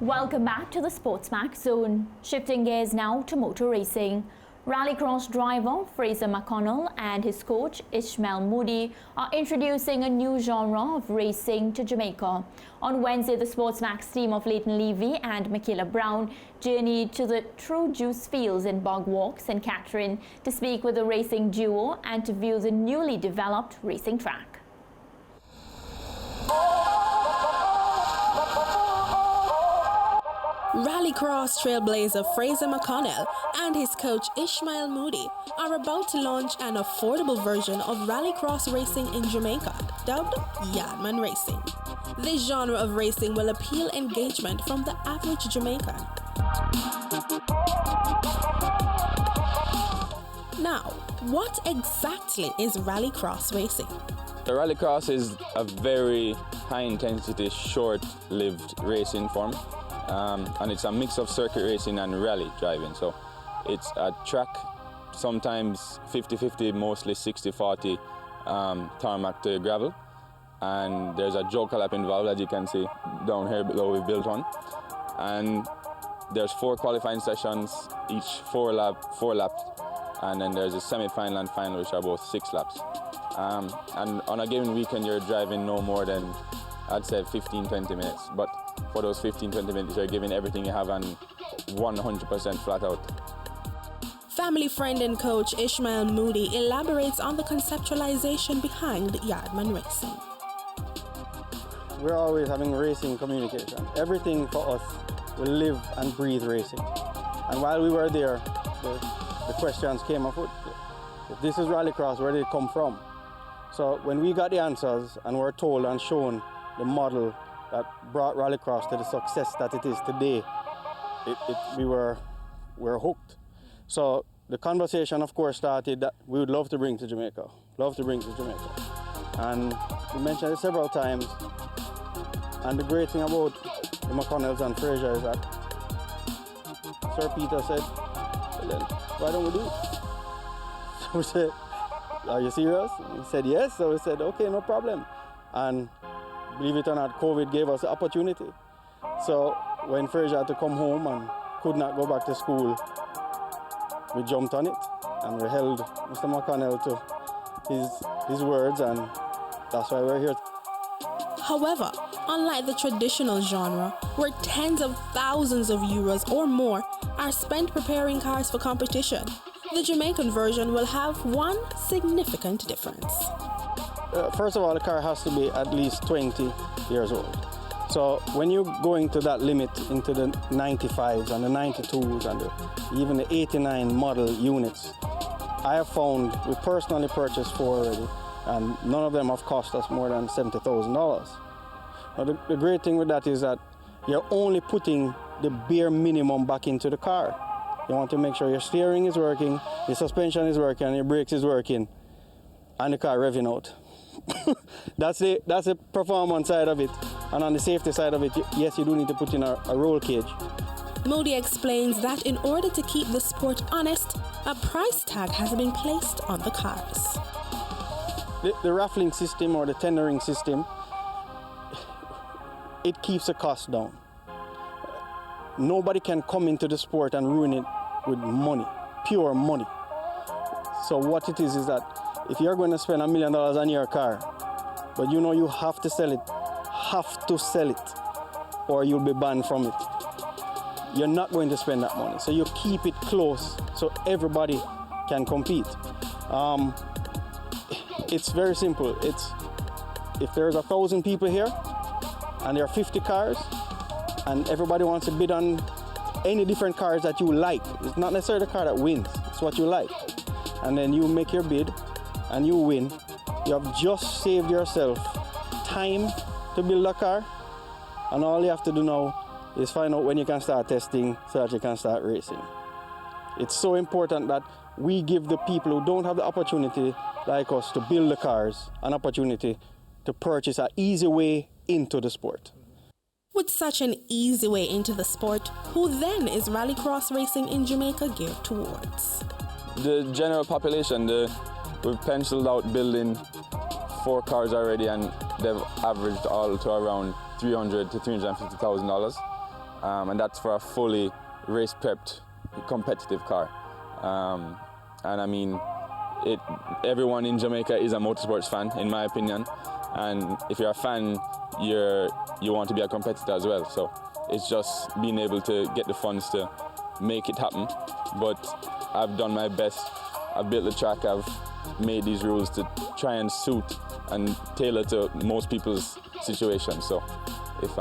Welcome back to the SportsMax Zone. Shifting gears now to motor racing. Rallycross driver Fraser McConnell and his coach Ishmael Moody are introducing a new genre of racing to Jamaica. On Wednesday, the SportsMax team of Leighton Levy and Michaela Brown journeyed to the True Juice Fields in Bog Walk, St. Catherine, to speak with the racing duo and to view the newly developed racing track. Rallycross trailblazer Fraser McConnell and his coach Ishmael Moody are about to launch an affordable version of rallycross racing in Jamaica, dubbed Yardman Racing. This genre of racing will appeal engagement from the average Jamaican. Now, what exactly is rallycross racing? The rallycross is a very high-intensity, short-lived racing form. And it's a mix of circuit racing and rally driving. So it's a track, sometimes 50-50, mostly 60-40 tarmac to gravel. And there's a joke lap involved, as you can see down here below. We built one. And there's 4 qualifying sessions, each 4 laps. And then there's a semi-final and final, which are both 6 laps. And on a given weekend, you're driving no more than, I'd say, 15-20 minutes. But for those 15-20 minutes, you're giving everything you have and 100% flat out. Family friend and coach Ishmael Moody elaborates on the conceptualization behind Yardman Racing. We're always having racing communication. Everything for us, we live and breathe racing. And while we were there, the questions came afoot. If this is rallycross, where did it come from? So when we got the answers and were told and shown the model that brought rallycross to the success that it is today, we were hooked. So the conversation, of course, started that we would love to bring to Jamaica, And we mentioned it several times. And the great thing about the McConnells and Fraser is that Sir Peter said, well then, why don't we do it? So we said, are you serious? And he said, yes. So we said, okay, no problem. And believe it or not, COVID gave us the opportunity. So when Fraser had to come home and could not go back to school, we jumped on it and we held Mr. McConnell to his words, and that's why we're here. However, unlike the traditional genre, where tens of thousands of euros or more are spent preparing cars for competition, the Jamaican version will have one significant difference. First of all, the car has to be at least 20 years old. So when you're going to that limit into the 95s and the 92s and even the 89 model units, I have found we personally purchased 4 already, and none of them have cost us more than $70,000. Now the great thing with that is that you're only putting the bare minimum back into the car. You want to make sure your steering is working, your suspension is working, and your brakes is working, and the car revving out. That's the performance side of it. And on the safety side of it, yes, you do need to put in a roll cage. Moody explains that in order to keep the sport honest, a price tag has been placed on the cars. The raffling system or the tendering system, it keeps the cost down. Nobody can come into the sport and ruin it with money, pure money. So what it is that if you're going to spend $1 million on your car, but you know you have to sell it, or you'll be banned from it. You're not going to spend that money. So you keep it close so everybody can compete. It's very simple. If there's 1,000 people here and there are 50 cars and everybody wants to bid on any different cars that you like, it's not necessarily the car that wins, it's what you like. And then you make your bid and you win. You have just saved yourself time to build a car, and all you have to do now is find out when you can start testing so that you can start racing. It's so important that we give the people who don't have the opportunity like us to build the cars an opportunity to purchase an easy way into the sport. With such an easy way into the sport, who then is rallycross racing in Jamaica geared towards? The general population, we've penciled out building 4 cars already, and they've averaged all to around $300,000 to $350,000. and that's for a fully race-prepped competitive car. And I mean, everyone in Jamaica is a motorsports fan, in my opinion. And if you're a fan, you want to be a competitor as well. So it's just being able to get the funds to make it happen. But I've done my best. I've built the track. I've made these rules to try and suit and tailor to most people's situation. So if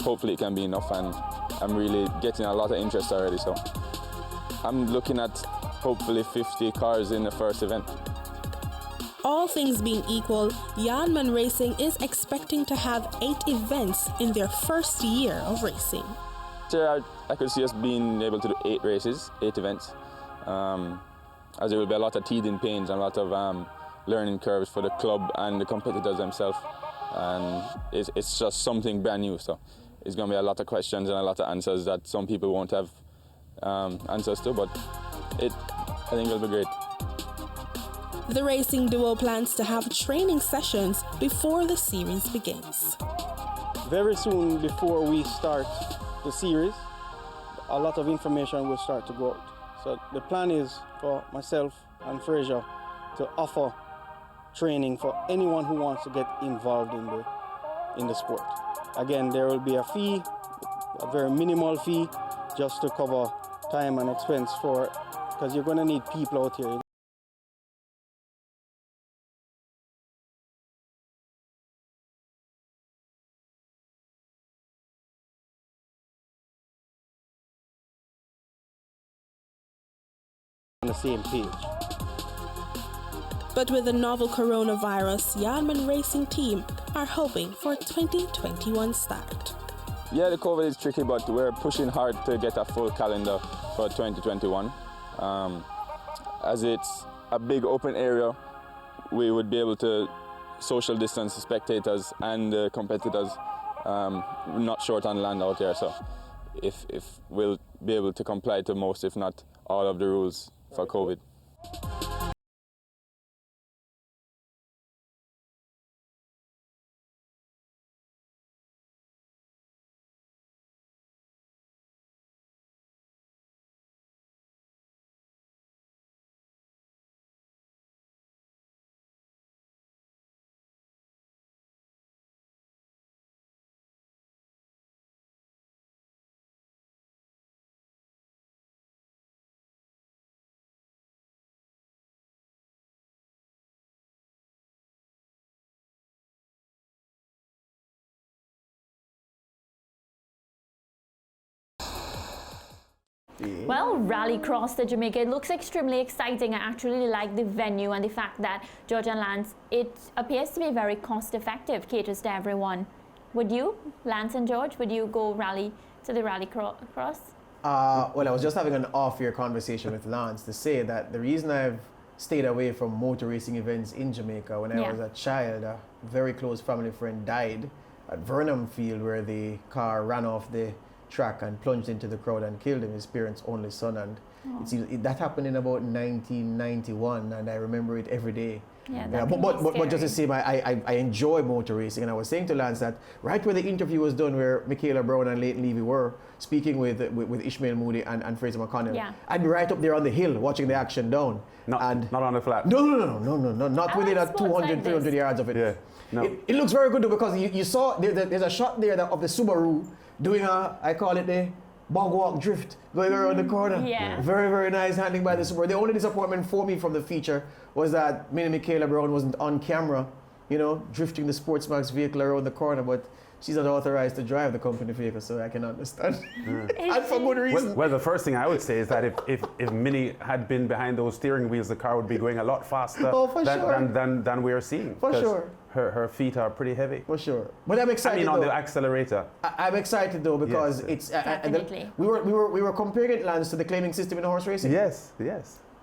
hopefully it can be enough, and I'm really getting a lot of interest already. So I'm looking at hopefully 50 cars in the first event. All things being equal, Yardman Racing is expecting to have 8 events in their first year of racing. So I could see us being able to do 8 races, 8 events, as there will be a lot of teething pains and a lot of learning curves for the club and the competitors themselves. And it's just something brand new, so it's going to be a lot of questions and a lot of answers that some people won't have answers to, but I think it'll be great. The racing duo plans to have training sessions before the series begins. Very soon before we start the series, a lot of information will start to go out. So the plan is for myself and Fraser to offer training for anyone who wants to get involved in the sport. Again, there will be a fee, a very minimal fee, just to cover time and expense for it, because you're going to need people out here. On the same page. But with the novel coronavirus, Yardman Racing team are hoping for a 2021 start. Yeah, the COVID is tricky, but we're pushing hard to get a full calendar for 2021. As it's a big open area, we would be able to social distance the spectators and the competitors. We're not short on land out there, so if we'll be able to comply to most, if not all, of the rules for COVID. Well, rallycross to Jamaica, it looks extremely exciting. I actually like the venue and the fact that George and Lance, it appears to be very cost effective, caters to everyone. Would you, Lance and George, would you go rally to the rallycross? Well, I was just having an off-air conversation with Lance to say that the reason I've stayed away from motor racing events in Jamaica, when I was a child, a very close family friend died at Vernham Field, where the car ran off the track and plunged into the crowd and killed him, his parents' only son. And that happened in about 1991, and I remember it every day. Yeah, but just the same, I enjoy motor racing, and I was saying to Lance that right where the interview was done, where Michaela Brown and Leighton Levy were speaking with Ishmael Moody and Fraser McConnell, I'd be right up there on the hill watching the action down. Not on the flat. No, not within a 200, 300 yards of it. Yeah, no. It looks very good though, because you saw there's a shot there of the Subaru doing I call it the Bog Walk drift, going around the corner. Yeah. Very, very nice handling by the Subaru. The only disappointment for me from the feature was that me and Michaela Brown wasn't on camera, drifting the SportsMax vehicle around the corner, but she's not authorized to drive the company vehicle, so I can understand. And for good reason. Well, the first thing I would say is that if Minnie had been behind those steering wheels, the car would be going a lot faster than we are seeing. For sure. Her feet are pretty heavy. For sure. But I'm excited. on the accelerator. I'm excited though, because it's definitely. we were comparing it, Lance, to the claiming system in horse racing. Yes.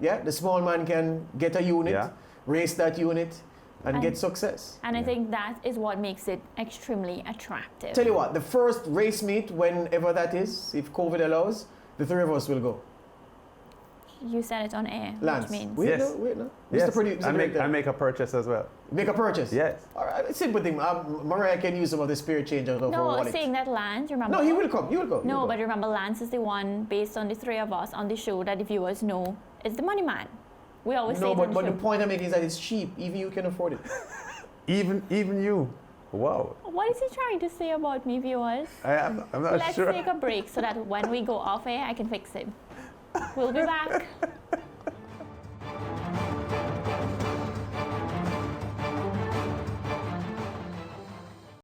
Yeah, the small man can get a unit, race that unit, and get success. And I think that is what makes it extremely attractive. Tell you what, the first race meet, whenever that is, if COVID allows, the 3 of us will go. You said it on air, Lance, which means... wait, Yes. no. Yes. Mr. Producer, I make a purchase as well. Make a purchase? Yes. All right, simple thing. Mariah can use some of the spirit changer for No, wallet. saying that Lance, remember... No, he will come. No, but remember, Lance is the one, based on the three of us on the show, that the viewers know is the money man. We always say it on the but show. the point I'm making is that it's cheap. Even you can afford it. Even you. Wow. What is he trying to say about me, viewers? I'm not Let's sure. take a break so that when we go off air, I can fix him. We'll be back.